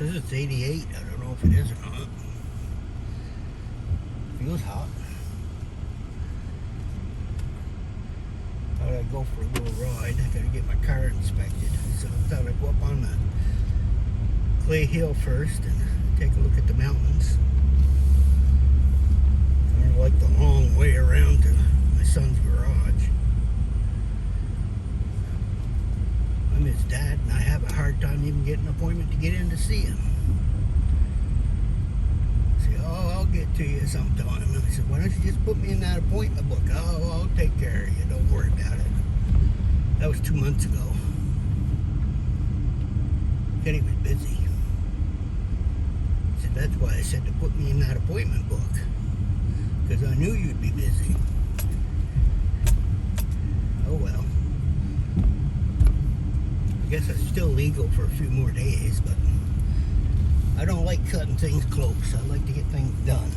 says it's 88. I don't know if it is or not. Feels hot. Thought I'd go for a little ride. I gotta get my car inspected. So I thought I'd go up on the Clay Hill first and take a look at the mountains. Kind of like the long way around to my son's garage. I'm his dad and I have a hard time even getting an appointment to get in to see him. Say, oh, I'll get to you sometime. And I said, why don't you just put me in that appointment book? Oh, I'll take care of you. Don't worry about it. That was 2 months ago. And he was busy. I said, that's why I said to put me in that appointment book. Because I knew you'd be busy. Oh well. I guess it's still legal for a few more days, but I don't like cutting things close. I like to get things done.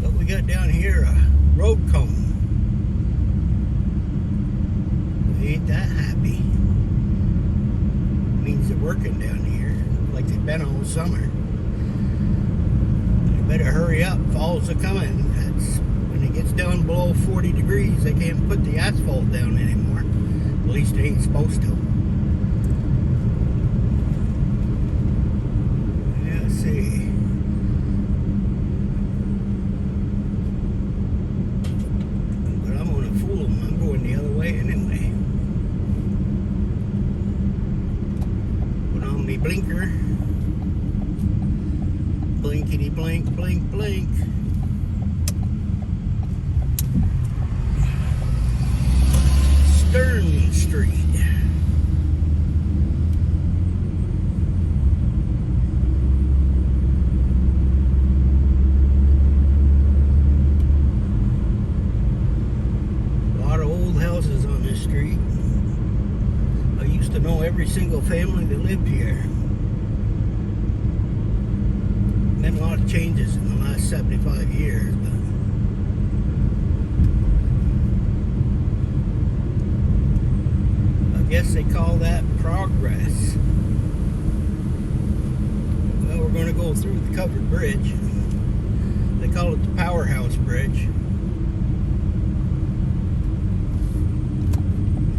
But we got down here a road cone. We ain't that happy. It means they're working down here like they've been all summer. You better hurry up. Fall's a coming. That's when it gets down below 40 degrees, they can't put the asphalt down anymore. At least they ain't supposed to. Yeah, let's see. But I'm gonna fool them. I'm going the other way anyway. Put on me blinker. Blinkety blink, blink, blink. Stern Street. A lot of old houses on this street. I used to know every single family that lived here. Been a lot of changes in the last 75 years, but I guess they call that progress. Well, we're going to go through the covered bridge. They call it the Powerhouse Bridge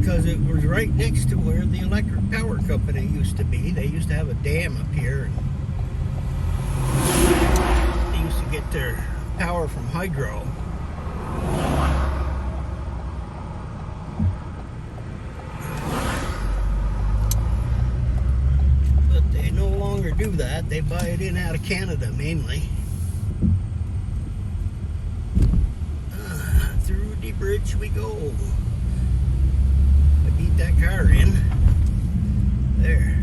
because it was right next to where the electric power company used to be. They used to have a dam up here. They used to get their power from hydro. Do that. They buy it in out of Canada mainly. Through the bridge we go. I beat that car in. There.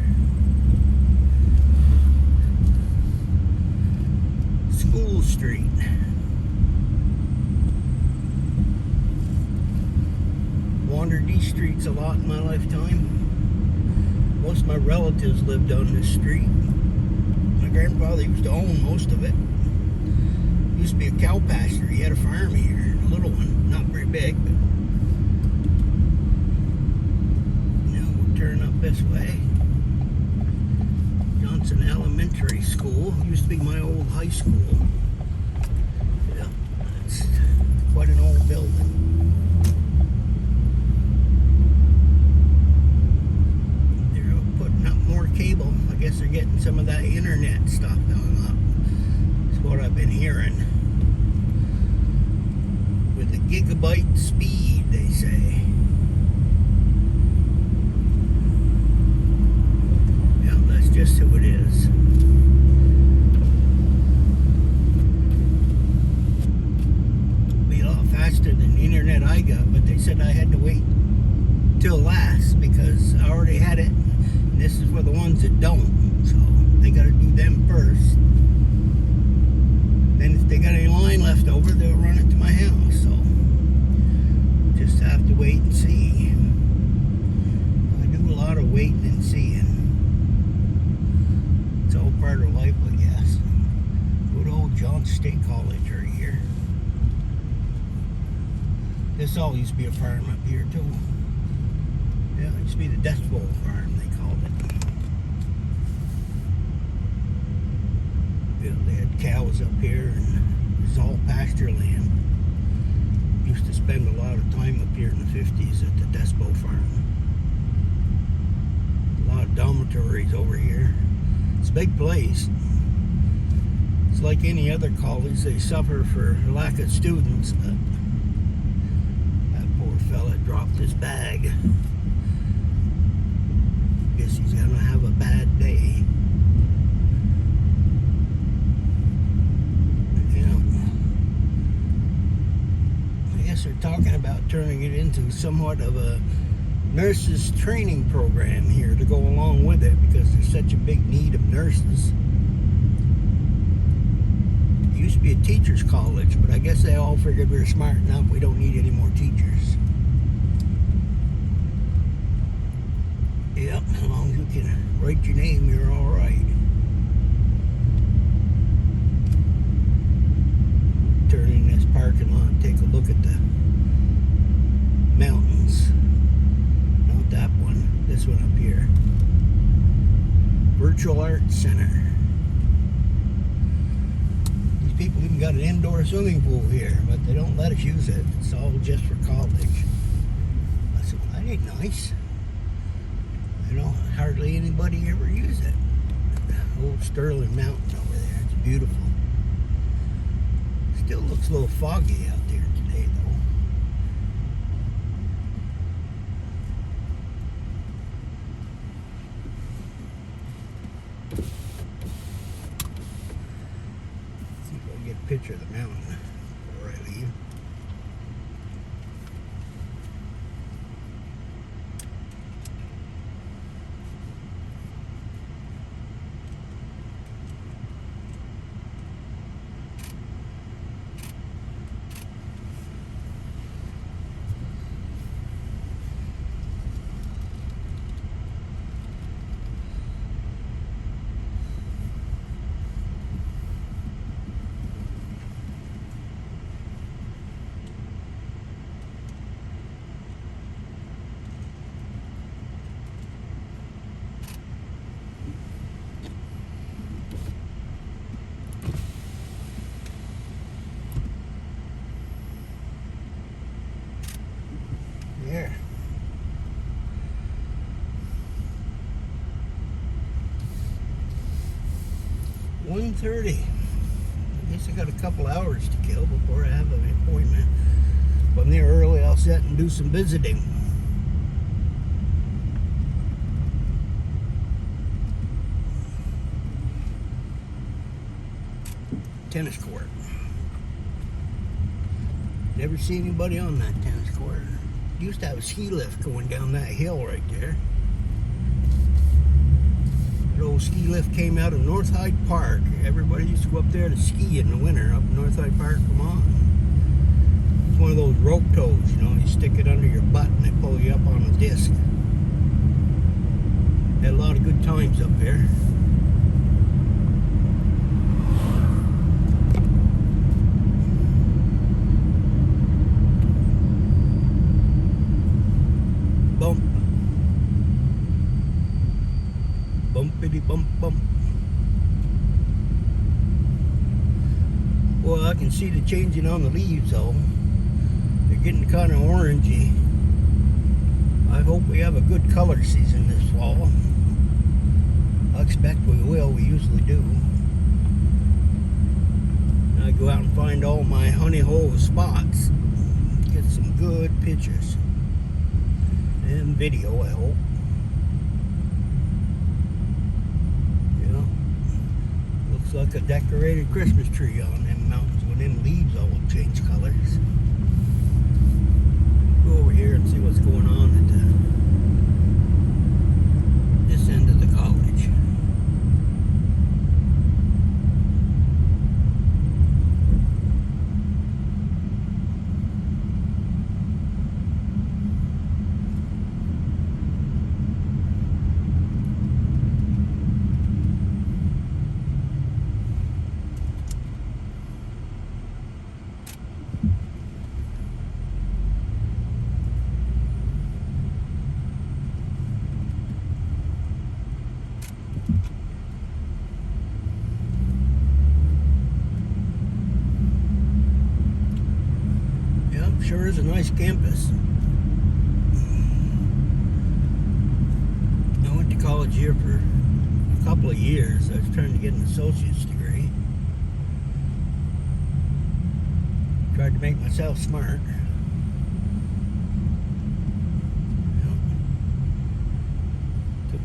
School Street. Wandered these streets a lot in my lifetime. Most of my relatives lived on this street. My grandfather used to own most of it. Used to be a cow pasture. He had a farm here, a little one, not very big, but now we'll turn up this way. Johnson Elementary School used to be my old high school. Yeah, it's quite an old building. Cable. I guess they're getting some of that internet stuff done up. That's what I've been hearing. With the gigabyte speed, they say. Yeah, that's just who it is. Be a lot faster than the internet I got, but they said I had to wait till last because I already had it. This is for the ones that don't, so they got to do them first. Then if they got any line left over, they'll run it to my house, so just have to wait and see. I do a lot of waiting and seeing. It's all part of life, I guess. Good old John State College right here. This all used to be a farm up here too. Yeah, it used to be the Dust Bowl farm, they called it. You know, they had cows up here, and it was all pasture land. Used to spend a lot of time up here in the 50s at the Dust Bowl farm. A lot of dormitories over here. It's a big place. It's like any other college, they suffer for lack of students, but that poor fella dropped his bag. Guess he's gonna have a bad day. Yeah. I guess they're talking about turning it into somewhat of a nurses training program here to go along with it, because there's such a big need of nurses. It used to be a teacher's college, but I guess they all figured we were smart enough, we don't need any more teachers. Yep, as long as you can write your name, you're all right. Turn in this parking lot and take a look at the mountains. Not that one, this one up here. Virtual Arts Center. These people even got an indoor swimming pool here, but they don't let us use it. It's all just for college. I said, well, that ain't nice. You know, hardly anybody ever use it. Old Sterling Mountain over there, it's beautiful. Still looks a little foggy out there today, though. See if I can get a picture of the mountain before I leave. There. $1:30. I guess I got a couple hours to kill before I have an appointment. If I'm there early, I'll sit and do some visiting. Tennis court. Never see anybody on that tennis court. Used to have a ski lift going down that hill right there. That old ski lift came out of North Hyde Park. Everybody used to go up there to ski in the winter up in North Hyde Park, Vermont. It's one of those rope tows, you know, you stick it under your butt and they pull you up on a disc. Had a lot of good times up there. Bump. Bumpity bump bump. Well, I can see the changing on the leaves though. They're getting kind of orangey. I hope we have a good color season this fall. I expect we will, we usually do. And I go out and find all my honey hole spots. Get some good pictures. And video, I hope. Yeah. Looks like a decorated Christmas tree on them mountains when them leaves all change colors. Go over here and see what's going on at this end of the college. Sure is a nice campus. I went to college here for a couple of years. I was trying to get an associate's degree. Tried to make myself smart. Took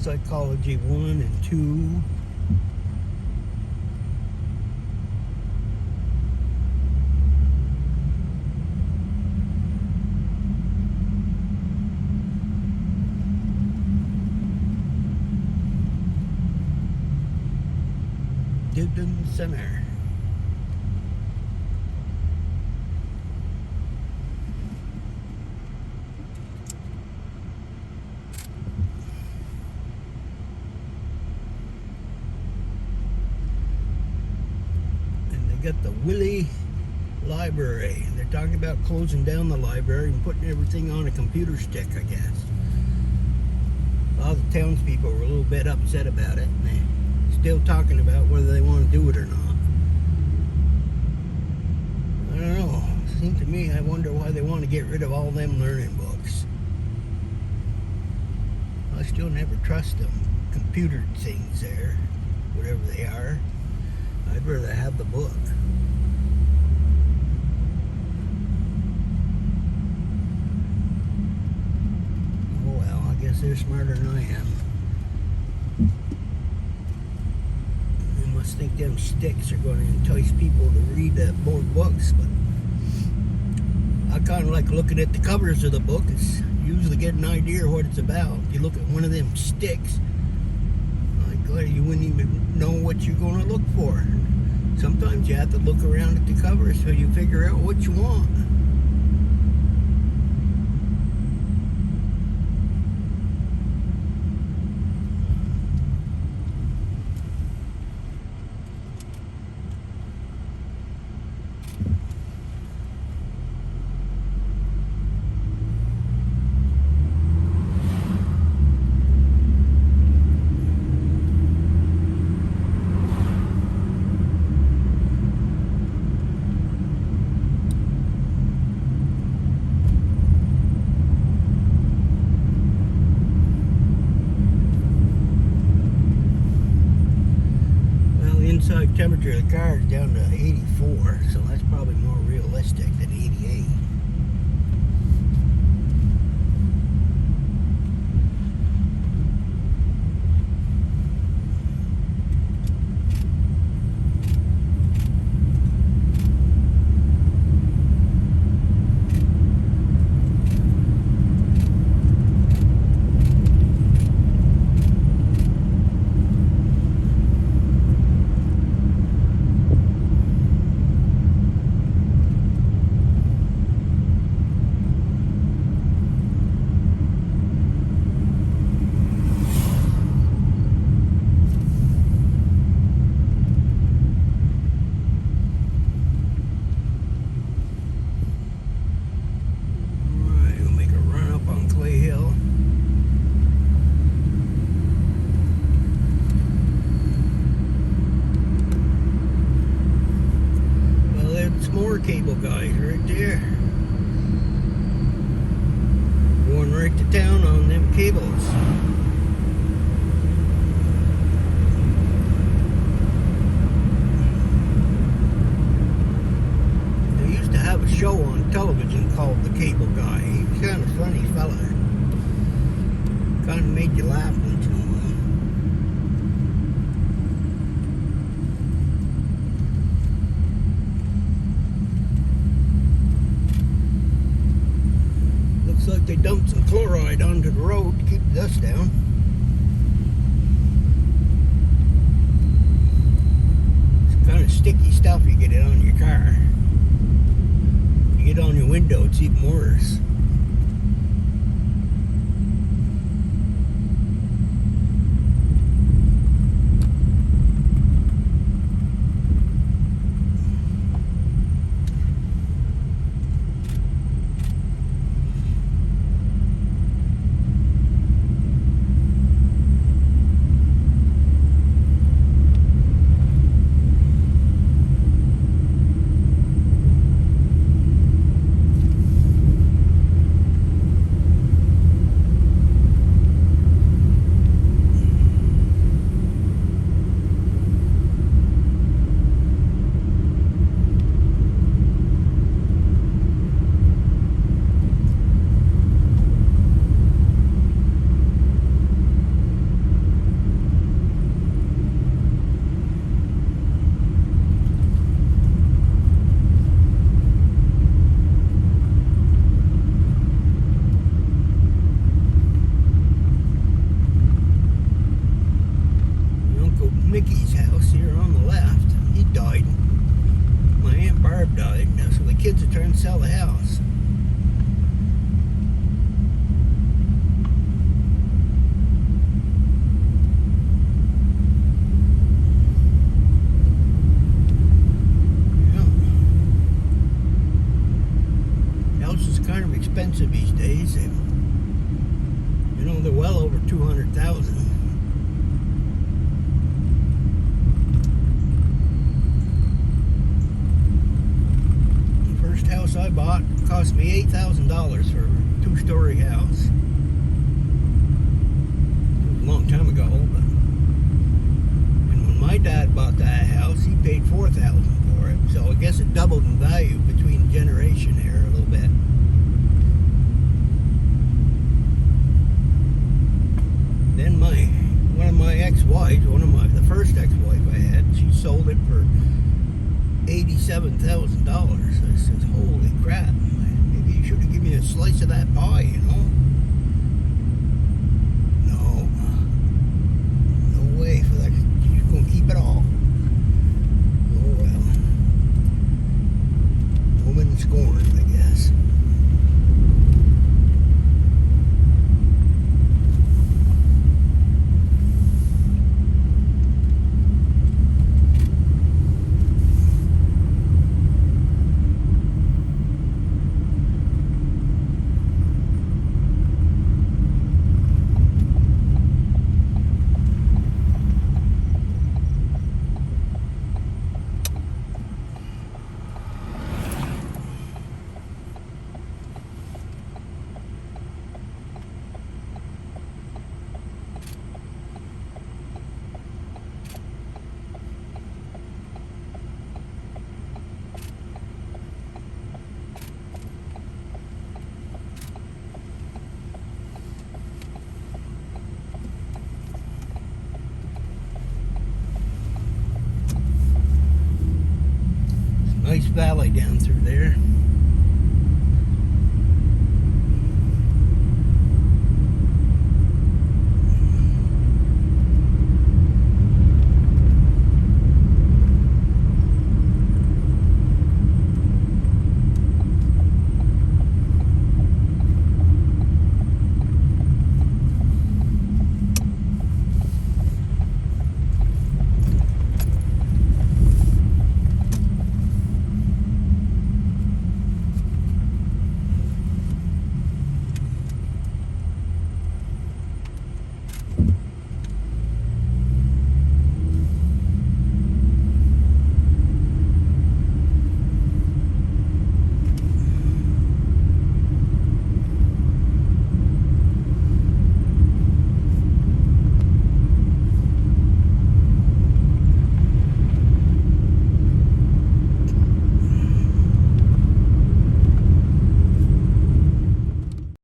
psychology 1 and 2. Dibden Center. And they got the Willie Library. They're talking about closing down the library and putting everything on a computer stick, I guess. A lot of the townspeople were a little bit upset about it, and they're still talking about whether they want to do it or not. I don't know. It seems to me, I wonder why they want to get rid of all them learning books. I still never trust them computer things there, whatever they are. I'd rather have the book. Oh well, I guess they're smarter than I am. They must think them sticks are going to entice people to read more books, but I kind of like looking at the covers of the book. It's usually get an idea what it's about. If you look at one of them sticks, like you wouldn't even know what you're going to look for. Sometimes you have to look around at the cover so you figure out what you want. Inside temperature of the car is down to 84, so that's probably more realistic than 88. More cable guys right there. Going right to town on them cables. They used to have a show on television called The Cable Guy. He was kind of funny fella. Kind of made you laugh once in a while. Like they dumped some chloride onto the road to keep the dust down. It's kind of sticky stuff you get it on your car. You get it on your window, it's even worse. house here on the left, he died. My Aunt Barb died, so the kids are trying to sell the house. Houses are kind of expensive these days. They're well over $200,000. First house I bought cost me $8,000 for a two-story house. It was a long time ago, but and when my dad bought that house, he paid $4,000 for it. So I guess it doubled in value between generation here a little bit. Then one of my ex-wives, the first ex-wife I had, she sold it for $87,000. I said, holy crap, maybe you should have given me a slice of that pie, No way for that. She's going to keep it all. Oh well. Woman scorned, I guess. Nice valley down through there.